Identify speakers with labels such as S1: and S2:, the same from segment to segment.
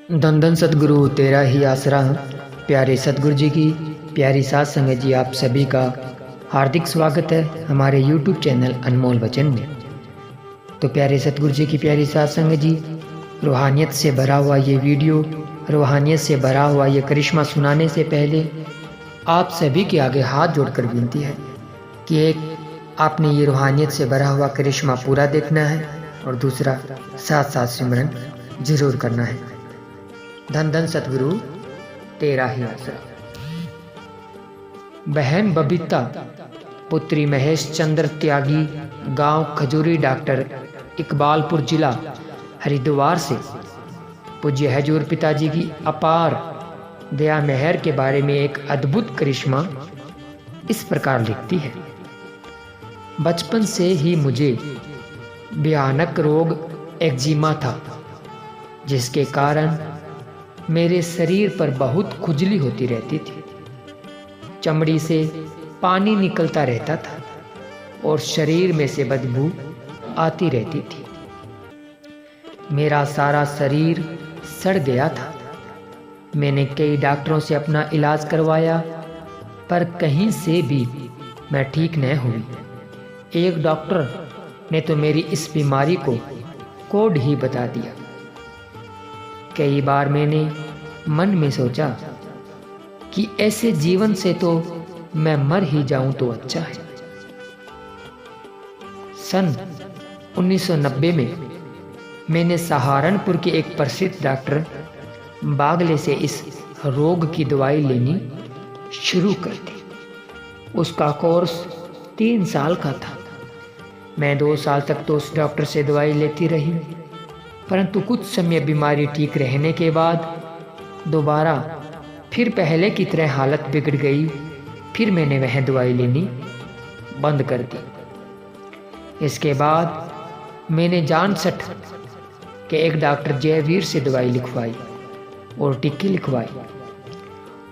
S1: धन धन सतगुरु तेरा ही आसरा। प्यारे सतगुरु जी की प्यारी साथ संगत जी, आप सभी का हार्दिक स्वागत है हमारे YouTube चैनल अनमोल वचन में। तो प्यारे सतगुरु जी की प्यारी साथ संगत जी, रूहानियत से भरा हुआ ये वीडियो, रूहानियत से भरा हुआ ये करिश्मा सुनाने से पहले आप सभी के आगे हाथ जोड़कर विनती है कि एक आपने ये रूहानियत से भरा हुआ करिश्मा पूरा देखना है और दूसरा साथ साथ सिमरन जरूर करना है। धन धन सतगुरु तेरा ही आसरा। बहन बबीता पुत्री महेश चंद्र त्यागी, गांव खजूरी, डॉक्टर इकबालपुर, जिला हरिद्वार से पूज्य हजूर पिताजी की अपार दया मेहर के बारे में एक अद्भुत करिश्मा इस प्रकार लिखती है। बचपन से ही मुझे भयानक रोग एक्जिमा था, जिसके कारण मेरे शरीर पर बहुत खुजली होती रहती थी। चमड़ी से पानी निकलता रहता था और शरीर में से बदबू आती रहती थी। मेरा सारा शरीर सड़ गया था। मैंने कई डॉक्टरों से अपना इलाज करवाया, पर कहीं से भी मैं ठीक न हुई। एक डॉक्टर ने तो मेरी इस बीमारी को कोड ही बता दिया। कई बार मैंने मन में सोचा कि ऐसे जीवन से तो मैं मर ही जाऊं तो अच्छा है। सन 1990 में मैंने सहारनपुर के एक प्रसिद्ध डॉक्टर बागले से इस रोग की दवाई लेनी शुरू कर दी। उसका कोर्स 3 साल का था। मैं 2 साल तक तो उस डॉक्टर से दवाई लेती रही, परंतु कुछ समय बीमारी ठीक रहने के बाद दोबारा फिर पहले की तरह हालत बिगड़ गई। फिर मैंने वह दवाई लेनी बंद कर दी। इसके बाद मैंने जानसठ के एक डॉक्टर जयवीर से दवाई लिखवाई और टिक्की लिखवाई।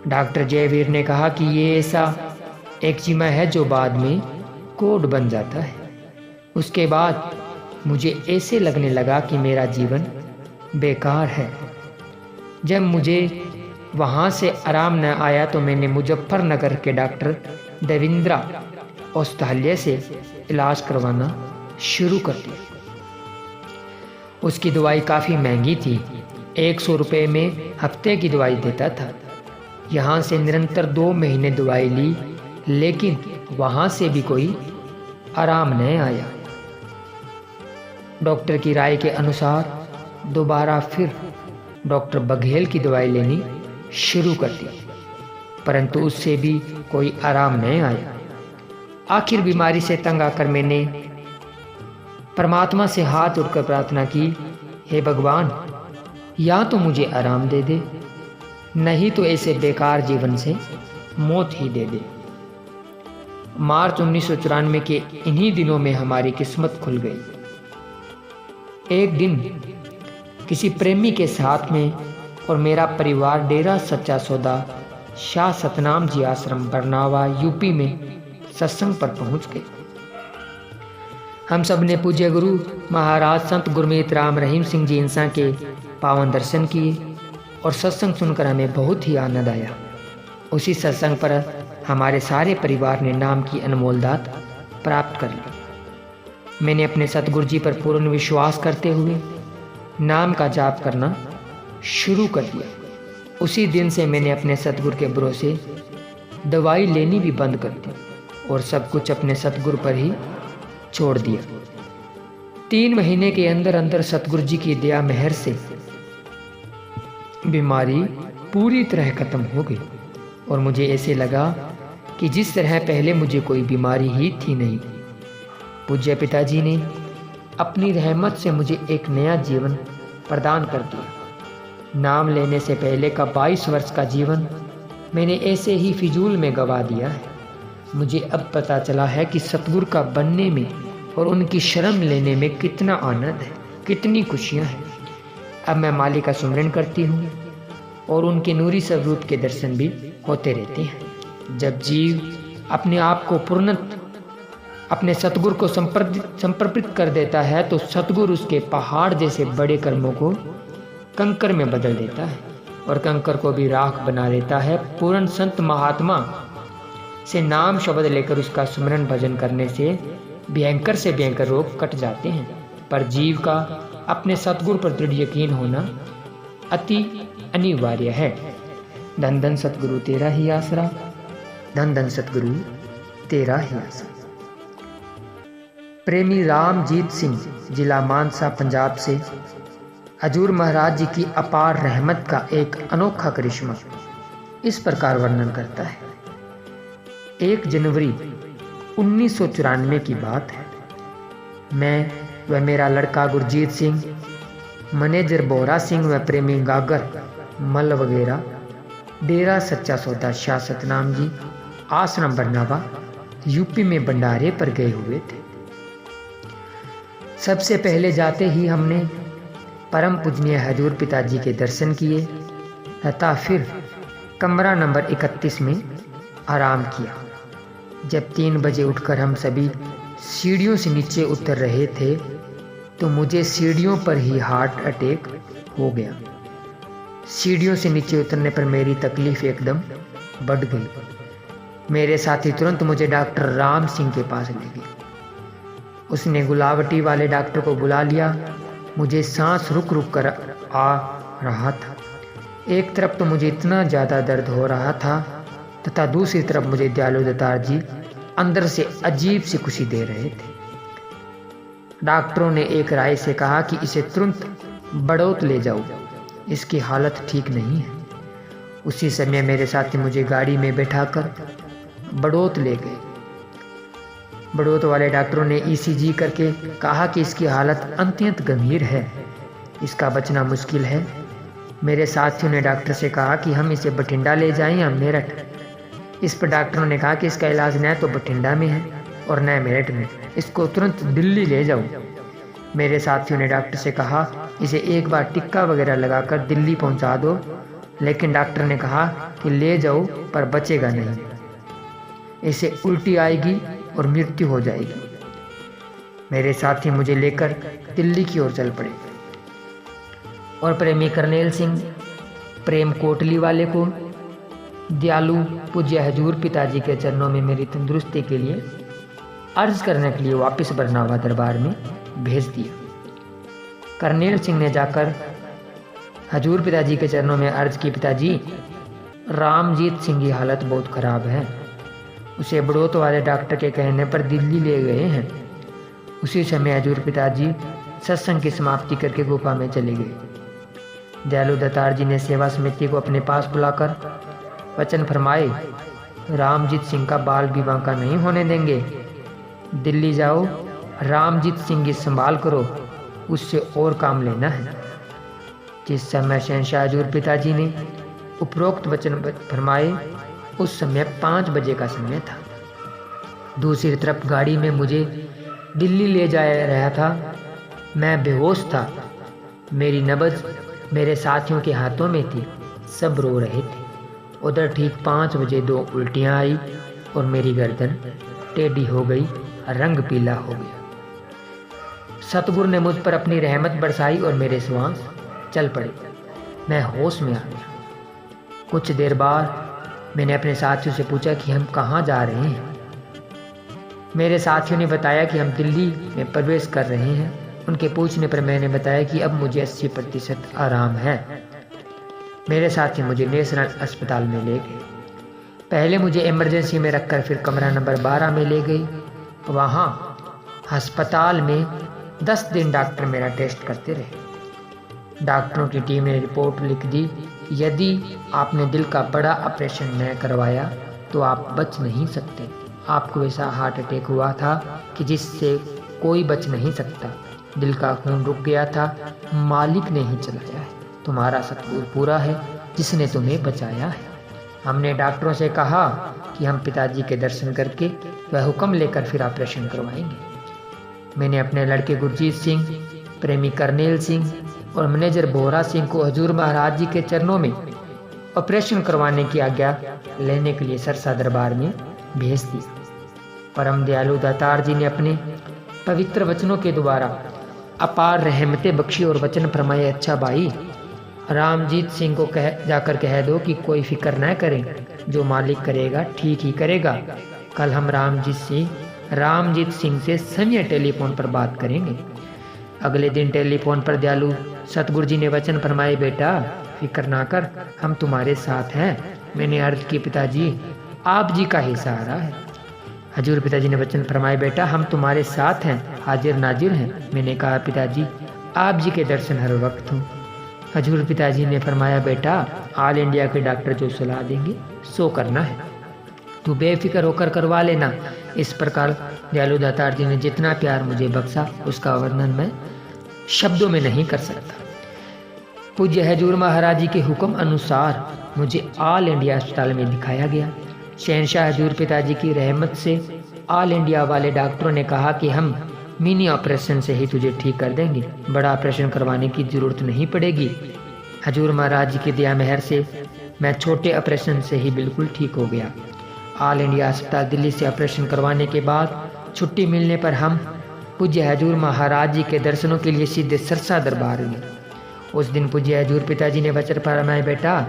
S1: डॉक्टर जयवीर ने कहा कि ये ऐसा एक्जिमा है जो बाद में कोड बन जाता है। उसके बाद मुझे ऐसे लगने लगा कि मेरा जीवन बेकार है। जब मुझे वहाँ से आराम न आया तो मैंने मुजफ्फरनगर के डॉक्टर देवेंद्रा औषधालय से इलाज करवाना शुरू कर दिया। उसकी दवाई काफ़ी महंगी थी। 100 रुपये में हफ्ते की दवाई देता था। यहाँ से निरंतर 2 महीने दवाई ली, लेकिन वहाँ से भी कोई आराम नहीं आया। डॉक्टर की राय के अनुसार दोबारा फिर डॉक्टर बघेल की दवाई लेनी शुरू कर दी, परंतु उससे भी कोई आराम नहीं आया। आखिर बीमारी से तंग आकर मैंने परमात्मा से हाथ जोड़कर प्रार्थना की, हे भगवान, या तो मुझे आराम दे दे, नहीं तो ऐसे बेकार जीवन से मौत ही दे दे। मार्च 1994 के इन्हीं दिनों में हमारी किस्मत खुल गई। एक दिन किसी प्रेमी के साथ में और मेरा परिवार डेरा सच्चा सौदा शाह सतनाम जी आश्रम बरनावा यूपी में सत्संग पर पहुंच गए। हम सब ने पूज्य गुरु महाराज संत गुरमीत राम रहीम सिंह जी इंसान के पावन दर्शन किए और सत्संग सुनकर हमें बहुत ही आनंद आया। उसी सत्संग पर हमारे सारे परिवार ने नाम की अनमोल दात प्राप्त कर ली। मैंने अपने सतगुरु जी पर पूर्ण विश्वास करते हुए नाम का जाप करना शुरू कर दिया। उसी दिन से मैंने अपने सतगुरु के भरोसे दवाई लेनी भी बंद कर दी और सब कुछ अपने सतगुरु पर ही छोड़ दिया। 3 महीने के अंदर अंदर सतगुरु जी की दया मेहर से बीमारी पूरी तरह खत्म हो गई और मुझे ऐसे लगा कि जिस तरह पहले मुझे कोई बीमारी ही थी नहीं। पूज्य पिताजी ने अपनी रहमत से मुझे एक नया जीवन प्रदान कर दिया। नाम लेने से पहले का 22 वर्ष का जीवन मैंने ऐसे ही फिजूल में गवा दिया है। मुझे अब पता चला है कि सतगुरु का बनने में और उनकी शरण लेने में कितना आनंद है, कितनी खुशियाँ हैं। अब मैं मालिक का सुमरन करती हूँ और उनके नूरी स्वरूप के दर्शन भी होते रहते हैं। जब जीव अपने आप को पूर्णतः अपने सतगुरु को समर्पित कर देता है तो सतगुरु उसके पहाड़ जैसे बड़े कर्मों को कंकर में बदल देता है और कंकर को भी राख बना देता है। पूर्ण संत महात्मा से नाम शब्द लेकर उसका सुमरन भजन करने से भयंकर रोग कट जाते हैं। पर जीव का अपने सतगुरु पर दृढ़ यकीन होना अति अनिवार्य है। धन धन सतगुरु तेरा ही आसरा, धन धन सतगुरु तेरा ही आसरा। प्रेमी रामजीत सिंह, जिला मानसा, पंजाब से हजूर महाराज जी की अपार रहमत का एक अनोखा करिश्मा इस प्रकार वर्णन करता है। 1 जनवरी 1994 की बात है। मैं व मेरा लड़का गुरजीत सिंह, मैनेजर बोरा सिंह व प्रेमी गागर मल वगैरह डेरा सच्चा सौदा शाह सतनाम जी आश्रम बरनावा यूपी में भंडारे पर गए हुए थे। सबसे पहले जाते ही हमने परम पूजनीय हजूर पिताजी के दर्शन किए तथा फिर कमरा नंबर 31 में आराम किया। जब 3 बजे उठकर हम सभी सीढ़ियों से नीचे उतर रहे थे तो मुझे सीढ़ियों पर ही हार्ट अटैक हो गया। सीढ़ियों से नीचे उतरने पर मेरी तकलीफ एकदम बढ़ गई। मेरे साथी तुरंत मुझे डॉक्टर राम सिंह के पास ले गए। उसने गुलावटी वाले डॉक्टर को बुला लिया। मुझे सांस रुक रुक कर आ रहा था। एक तरफ तो मुझे इतना ज़्यादा दर्द हो रहा था तथा दूसरी तरफ मुझे दयालु दत्तार जी अंदर से अजीब सी खुशी दे रहे थे। डॉक्टरों ने एक राय से कहा कि इसे तुरंत बड़ौत ले जाओ, इसकी हालत ठीक नहीं है। उसी समय मेरे साथी मुझे गाड़ी में बैठाकर बड़ौत ले गए। बड़ौत वाले डॉक्टरों ने ईसीजी करके कहा कि इसकी हालत अत्यंत गंभीर है, इसका बचना मुश्किल है। मेरे साथियों ने डॉक्टर से कहा कि हम इसे बठिंडा ले जाएं या मेरठ। इस पर डॉक्टरों ने कहा कि इसका इलाज न तो बठिंडा में है और न मेरठ में, इसको तुरंत दिल्ली ले जाओ। मेरे साथियों ने डॉक्टर से कहा इसे एक बार टिक्का वगैरह लगाकर दिल्ली पहुंचा दो, लेकिन डॉक्टर ने कहा कि ले जाओ पर बचेगा नहीं, इसे उल्टी आएगी और मृत्यु हो जाएगी। मेरे साथी मुझे लेकर दिल्ली की ओर चल पड़े और प्रेमी करनेल सिंह प्रेम कोटली वाले को दयालु पूज्य हजूर पिताजी के चरणों में मेरी तंदुरुस्ती के लिए अर्ज करने के लिए वापस बरनावा दरबार में भेज दिया। करनेल सिंह ने जाकर हजूर पिताजी के चरणों में अर्ज की, पिताजी रामजीत सिंह की हालत बहुत खराब है, उसे बड़ौत वाले डॉक्टर के कहने पर दिल्ली ले गए हैं। उसी समय हजूर पिताजी सत्संग की समाप्ति करके गुफा में चले गए। दयालु दत्तार जी ने सेवा समिति को अपने पास बुलाकर वचन फरमाए, रामजीत सिंह का बाल विवाह का नहीं होने देंगे, दिल्ली जाओ, रामजीत सिंह की संभाल करो, उससे और काम लेना है। जिस समय शहंशाह हजूर पिताजी ने उपरोक्त वचन फरमाए उस समय 5 बजे का समय था। दूसरी तरफ गाड़ी में मुझे दिल्ली ले जा रहा था। मैं बेहोश था, मेरी नब्ज मेरे साथियों के हाथों में थी, सब रो रहे थे। उधर ठीक 5 बजे 2 उल्टियाँ आई और मेरी गर्दन टेढ़ी हो गई, रंग पीला हो गया। सतगुरु ने मुझ पर अपनी रहमत बरसाई और मेरे श्वास चल पड़े। मैं होश में आ गया। कुछ देर बाद मैंने अपने साथियों से पूछा कि हम कहाँ जा रहे हैं। मेरे साथियों ने बताया कि हम दिल्ली में प्रवेश कर रहे हैं। उनके पूछने पर मैंने बताया कि अब मुझे 80% आराम है। मेरे साथी मुझे नेशनल अस्पताल में ले गए। पहले मुझे इमरजेंसी में रखकर फिर कमरा नंबर 12 में ले गई। वहाँ अस्पताल में 10 दिन डॉक्टर मेरा टेस्ट करते रहे। डॉक्टरों की टीम ने रिपोर्ट लिख दी, यदि आपने दिल का बड़ा ऑपरेशन न करवाया तो आप बच नहीं सकते। आपको ऐसा हार्ट अटैक हुआ था कि जिससे कोई बच नहीं सकता। दिल का खून रुक गया था, मालिक ने ही चलाया है। तुम्हारा सतगुरु पूरा है जिसने तुम्हें बचाया है। हमने डॉक्टरों से कहा कि हम पिताजी के दर्शन करके वह हुक्म लेकर फिर ऑपरेशन करवाएंगे। मैंने अपने लड़के गुरजीत सिंह, प्रेमी करनेल सिंह और मैनेजर बोरा सिंह को हजूर महाराज जी के चरणों में ऑपरेशन करवाने की आज्ञा लेने के लिए सरसा दरबार में भेज दी। परम दयालु दातार जी ने अपने पवित्र वचनों के द्वारा अपार रहमतें बख्शी और वचन फरमाए, अच्छा भाई रामजीत सिंह को जाकर कह दो कि कोई फिक्र न करें, जो मालिक करेगा ठीक ही करेगा। कल हम रामजीत सिंह से समय टेलीफोन पर बात करेंगे। अगले दिन टेलीफोन पर दयालु सतगुरु जी ने वचन फरमाए, बेटा फिक्र ना कर, हम तुम्हारे साथ हैं। मैंने अर्ज की, पिताजी आप जी का ही सहारा है। हजूर पिताजी ने वचन फरमाए, बेटा हम तुम्हारे साथ हैं, हाजिर नाजिर हैं। मैंने कहा, पिताजी आप जी के दर्शन हर वक्त हों। हजूर पिताजी ने फरमाया, बेटा ऑल इंडिया के डॉक्टर जो सलाह देंगे सो करना है, तू बेफिक्र होकर करवा लेना। इस प्रकार दयालु दातार जी ने जितना प्यार मुझे बख्शा उसका वर्णन मैं शब्दों में नहीं कर सकता। पूज्य हजूर महाराज जी के हुक्म अनुसार मुझे ऑल इंडिया अस्पताल में दिखाया गया। शहनशाह हजूर पिताजी की रहमत से ऑल इंडिया वाले डॉक्टरों ने कहा कि हम मिनी ऑपरेशन से ही तुझे ठीक कर देंगे, बड़ा ऑपरेशन करवाने की ज़रूरत नहीं पड़ेगी। हजूर महाराज जी की दया मेहर से मैं छोटे ऑपरेशन से ही बिल्कुल ठीक हो गया। ऑल इंडिया अस्पताल दिल्ली से ऑपरेशन करवाने के बाद छुट्टी मिलने पर हम पूज्य हजूर महाराज जी के दर्शनों के लिए सीधे सरसा दरबार गए। उस दिन पूज्य हजूर पिताजी ने वचन फरमाया, बेटा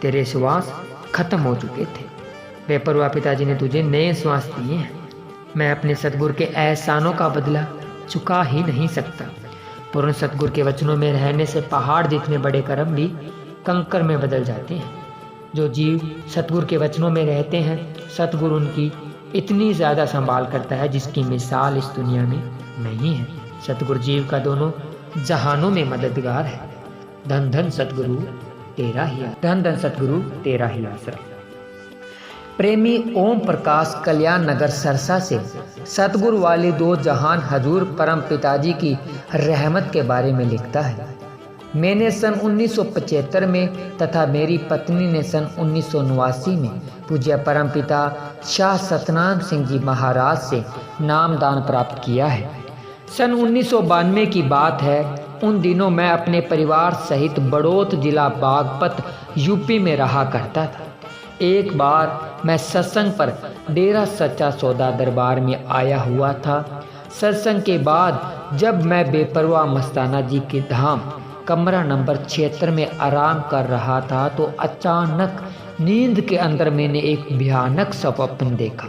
S1: तेरे श्वास खत्म हो चुके थे, बेपरवाह पिताजी ने तुझे नए श्वास दिए हैं। मैं अपने सतगुरु के एहसानों का बदला चुका ही नहीं सकता। पूर्ण सतगुरु के वचनों में रहने से पहाड़ जितने बड़े कर्म भी कंकर में बदल जाते हैं। जो जीव सतगुरु के वचनों में रहते हैं, सतगुरु उनकी इतनी ज़्यादा संभाल करता है जिसकी मिसाल इस दुनिया में नहीं है। सतगुरु जीव का दोनों जहानों में मददगार है। धन धन सतगुरु तेरा ही आसरा, धन धन सतगुरु तेरा ही आसरा। प्रेमी ओम प्रकाश कल्याण नगर सरसा से सतगुरु वाले दो जहान हजूर परम पिताजी की रहमत के बारे में लिखता है। मैंने सन 1975 में तथा मेरी पत्नी ने सन 1989 में पूज्य परम पिता शाह सतनाम सिंह जी महाराज से नामदान प्राप्त किया है। सन 1992 की बात है। उन दिनों मैं अपने परिवार सहित बड़ौत जिला बागपत यूपी में रहा करता था। एक बार मैं सत्संग पर डेरा सच्चा सौदा दरबार में आया हुआ था। सत्संग के बाद जब मैं बेपरवाह मस्ताना जी के धाम कमरा नंबर 76 में आराम कर रहा था तो अचानक नींद के अंदर मैंने एक भयानक स्वप्न देखा।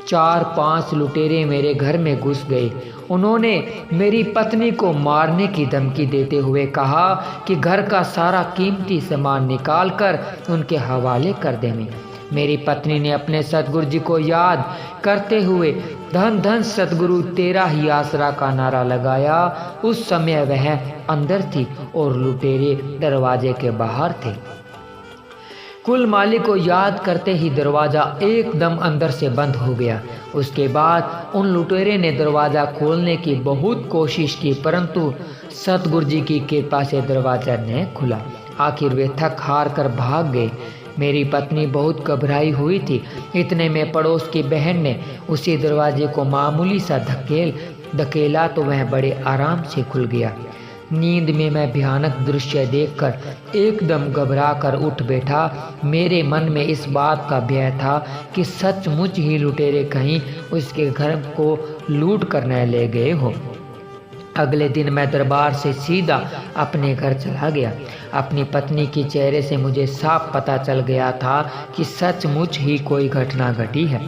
S1: 4-5 लुटेरे मेरे घर में घुस गए। उन्होंने मेरी पत्नी को मारने की धमकी देते हुए कहा कि घर का सारा कीमती सामान निकाल कर उनके हवाले कर देंगे। मेरी पत्नी ने अपने सतगुरु जी को याद करते हुए धन धन सतगुरु तेरा ही आसरा का नारा लगाया। उस समय वह अंदर थी और लुटेरे दरवाजे के बाहर थे। कुल मालिक को याद करते ही दरवाज़ा एकदम अंदर से बंद हो गया। उसके बाद उन लुटेरे ने दरवाज़ा खोलने की बहुत कोशिश की, परंतु सतगुरु जी की कृपा से दरवाज़ा न खुला। आखिर वे थक हार कर भाग गए। मेरी पत्नी बहुत घबराई हुई थी। इतने में पड़ोस की बहन ने उसी दरवाजे को मामूली सा धकेला तो वह बड़े आराम से खुल गया। नींद में मैं भयानक दृश्य देखकर एकदम घबरा कर उठ बैठा। मेरे मन में इस बात का भय था कि सचमुच ही लुटेरे कहीं उसके घर को लूट कर न ले गए हो। अगले दिन मैं दरबार से सीधा अपने घर चला गया। अपनी पत्नी के चेहरे से मुझे साफ पता चल गया था कि सचमुच ही कोई घटना घटी है।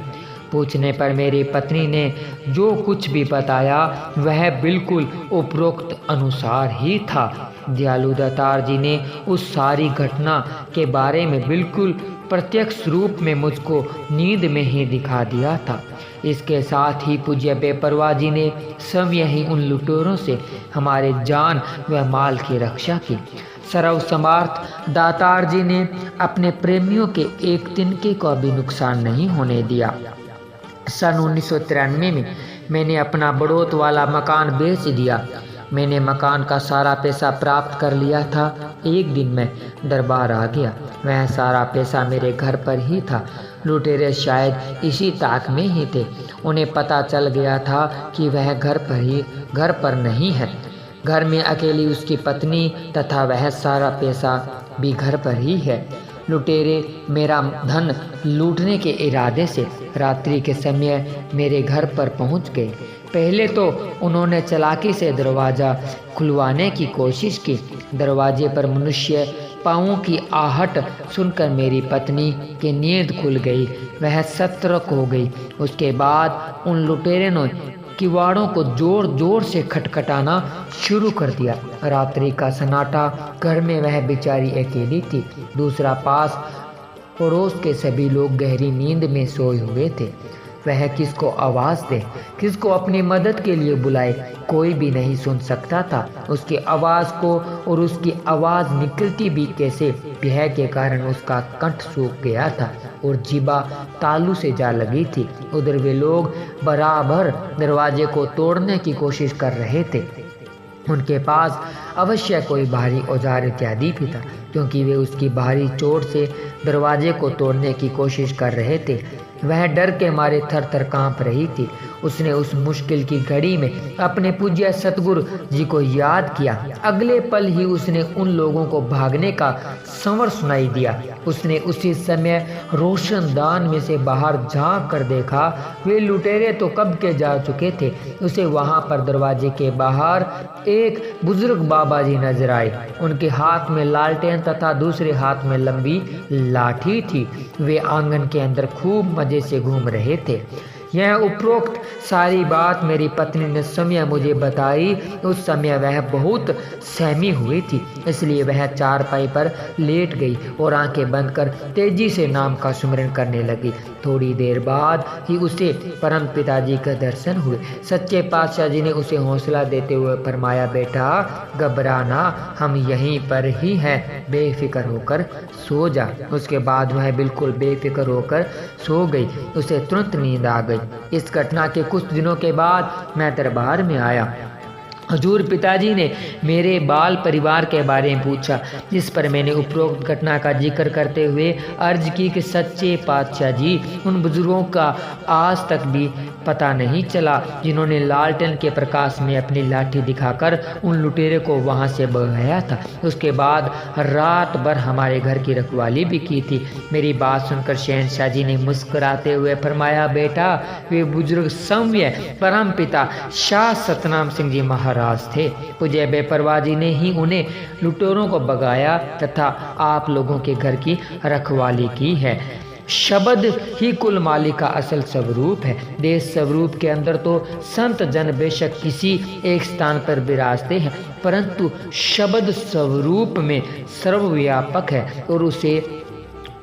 S1: पूछने पर मेरी पत्नी ने जो कुछ भी बताया वह बिल्कुल उपरोक्त अनुसार ही था। दयालु दातार जी ने उस सारी घटना के बारे में बिल्कुल प्रत्यक्ष रूप में मुझको नींद में ही दिखा दिया था। इसके साथ ही पूज्य बेपरवाह जी ने स्वयं ही उन लुटेरों से हमारे जान व माल की रक्षा की। सर्व समर्थ दातार जी ने अपने प्रेमियों के एक तिनके को भी नुकसान नहीं होने दिया। सन 1993 में मैंने अपना बड़ौत वाला मकान बेच दिया। मैंने मकान का सारा पैसा प्राप्त कर लिया था। एक दिन मैं दरबार आ गया। वह सारा पैसा मेरे घर पर ही था। लुटेरे शायद इसी ताक में ही थे। उन्हें पता चल गया था कि वह घर पर नहीं है। घर में अकेली उसकी पत्नी तथा वह सारा पैसा भी घर पर ही है। लुटेरे मेरा धन लूटने के इरादे से रात्रि के समय मेरे घर पर पहुंच गए। पहले तो उन्होंने चालाकी से दरवाज़ा खुलवाने की कोशिश की। दरवाजे पर मनुष्य पाँवों की आहट सुनकर मेरी पत्नी की नींद खुल गई, वह सतर्क हो गई। उसके बाद उन लुटेरों ने किवाड़ों को जोर जोर से खटखटाना शुरू कर दिया। रात्रि का सन्नाटा, घर में वह बेचारी अकेली थी। दूसरा पास पड़ोस के सभी लोग गहरी नींद में सोए हुए थे। वह किसको आवाज़ दे, किसको अपनी मदद के लिए बुलाए, कोई भी नहीं सुन सकता था उसकी आवाज़ को। और उसकी आवाज़ निकलती भी कैसे, भय के कारण उसका कंठ सूख गया था और जीभा तालू से जा लगी थी। उधर वे लोग बराबर दरवाजे को तोड़ने की कोशिश कर रहे थे। उनके पास अवश्य कोई भारी औजार इत्यादि भी था, क्योंकि वे उसकी भारी चोट से दरवाजे को तोड़ने की कोशिश कर रहे थे। वह डर के मारे थर थर काँप रही थी। उसने उस मुश्किल की घड़ी में अपने पूज्य सतगुरु जी को याद किया। अगले पल ही उसने उन लोगों को भागने का संवर सुनाई दिया। उसने उसी समय रोशनदान में से बाहर झांक कर देखा। वे लुटेरे तो कब के जा चुके थे। उसे वहां पर दरवाजे के बाहर एक बुजुर्ग बाबा जी नजर आए। उनके हाथ में लालटेन तथा दूसरे हाथ में लंबी लाठी थी। वे आंगन के अंदर खूब मजे से घूम रहे थे। यह उपरोक्त सारी बात मेरी पत्नी ने समय मुझे बताई। उस समय वह बहुत सहमी हुई थी, इसलिए वह चारपाई पर लेट गई और आंखें बंद कर तेजी से नाम का सुमिरन करने लगी। थोड़ी देर बाद ही उसे परम पिताजी का दर्शन हुए। सच्चे पातशाह जी ने उसे हौसला देते हुए फरमाया, बेटा घबराना, हम यहीं पर ही हैं, बेफिक्र होकर सो जा। उसके बाद वह बिल्कुल बेफिक्र होकर सो गई। उसे तुरंत नींद आ गई। इस घटना के कुछ दिनों के बाद मैं दरबार में आया। हजूर पिताजी ने मेरे बाल परिवार के बारे में पूछा, जिस पर मैंने उपरोक्त घटना का जिक्र करते हुए अर्ज की कि सच्चे पातशाह जी, उन बुजुर्गों का आज तक भी पता नहीं चला जिन्होंने लालटेन के प्रकाश में अपनी लाठी दिखाकर उन लुटेरे को वहां से भगाया था। उसके बाद रात भर हमारे घर की रखवाली भी की थी। मेरी बात सुनकर शहनशाह जी ने मुस्कुराते हुए फरमाया, बेटा वे बुजुर्ग सौम्य परम पिता शाह सतनाम सिंह जी महाराज थे। पूज्य बेपरवाह जी ने ही उन्हें लुटेरों को भगाया तथा आप लोगों के घर की रखवाली की है। शब्द ही कुल मालिक का असल स्वरूप है। देश स्वरूप के अंदर तो संत जन बेशक किसी एक स्थान पर विराजते हैं, परंतु शब्द स्वरूप में सर्वव्यापक है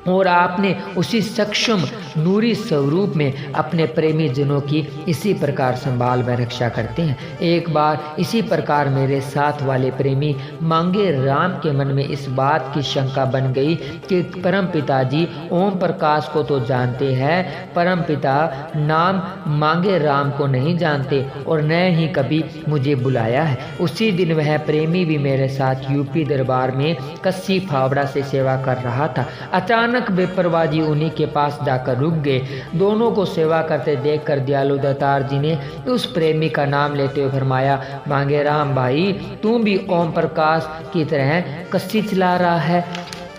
S1: और आपने उसी सक्षम नूरी स्वरूप में अपने प्रेमी जनों की इसी प्रकार संभाल व रक्षा करते हैं। एक बार इसी प्रकार मेरे साथ वाले प्रेमी मांगे राम के मन में इस बात की शंका बन गई कि परम पिताजी ओम प्रकाश को तो जानते हैं, परम पिता नाम मांगे राम को नहीं जानते और न ही कभी मुझे बुलाया है। उसी दिन वह प्रेमी भी मेरे साथ यूपी दरबार में कस्सी फावड़ा से सेवा कर रहा था। अचानक बेपरवाह जी उन्हीं के पास जाकर रुक गए। दोनों को सेवा करते देखकर दयालु दातार जी ने उस प्रेमी का नाम लेते हुए फरमाया, मांगे राम भाई, तू भी ओम प्रकाश की तरह कस्सी चला रहा है।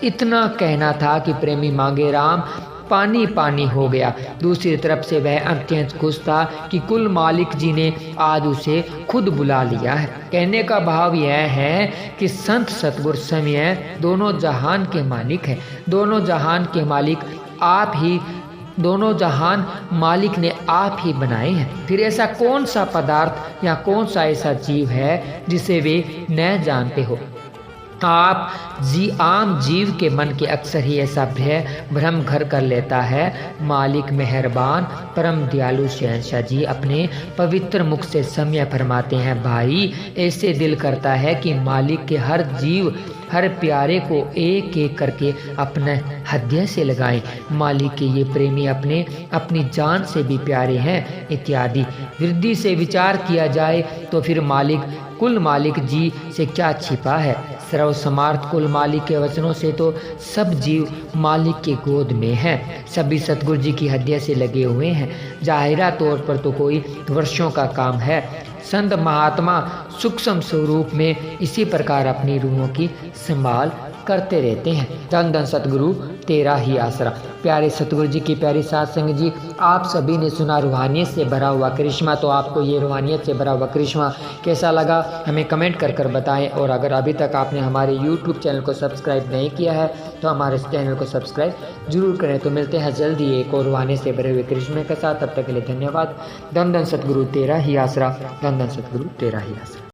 S1: इतना कहना था कि प्रेमी मांगे राम पानी पानी हो गया। दूसरी तरफ से वह अत्यंत खुश था कि कुल मालिक जी ने आज उसे खुद बुला लिया है। कहने का भाव यह है कि संत सतगुरु समय दोनों जहान के मालिक हैं। दोनों जहान के मालिक आप ही, दोनों जहान मालिक ने आप ही बनाए हैं। फिर ऐसा कौन सा पदार्थ या कौन सा ऐसा जीव है जिसे वे न जानते हो। आप आम जीव के मन के अक्सर ही ऐसा भय भ्रम घर कर लेता है। मालिक मेहरबान परम दयालु शहनशाह जी अपने पवित्र मुख से समय फरमाते हैं, भाई ऐसे दिल करता है कि मालिक के हर जीव हर प्यारे को एक एक करके अपने हृदय से लगाएं। मालिक के ये प्रेमी अपनी जान से भी प्यारे हैं इत्यादि। वृद्धि से विचार किया जाए तो फिर मालिक कुल मालिक जी से क्या छिपा है। सर्व समार्थ कुल मालिक के वचनों से तो सब जीव मालिक के गोद में हैं। सभी सतगुरु जी की हृदय से लगे हुए हैं। जाहिरा तौर पर तो कोई वर्षों का काम है। संत महात्मा सूक्ष्म स्वरूप में इसी प्रकार अपनी रूहों की संभाल करते रहते हैं। धन धन सतगुरु तेरा ही आसरा। प्यारे सतगुरु जी की प्यारी साध संगत जी, आप सभी ने सुना रूहानियत से भरा हुआ करिश्मा। तो आपको ये रूहानियत से भरा हुआ करिश्मा कैसा लगा हमें कमेंट कर कर बताएं। और अगर अभी तक आपने हमारे YouTube चैनल को सब्सक्राइब नहीं किया है तो हमारे चैनल को सब्सक्राइब जरूर करें। तो मिलते हैं जल्दी एक और रूहानियत से भरे हुए करिश्मे के साथ। तब तक के लिए धन्यवाद। धन धन सतगुरु तेरा ही आसरा। धन धन सतगुरु तेरा ही आसरा।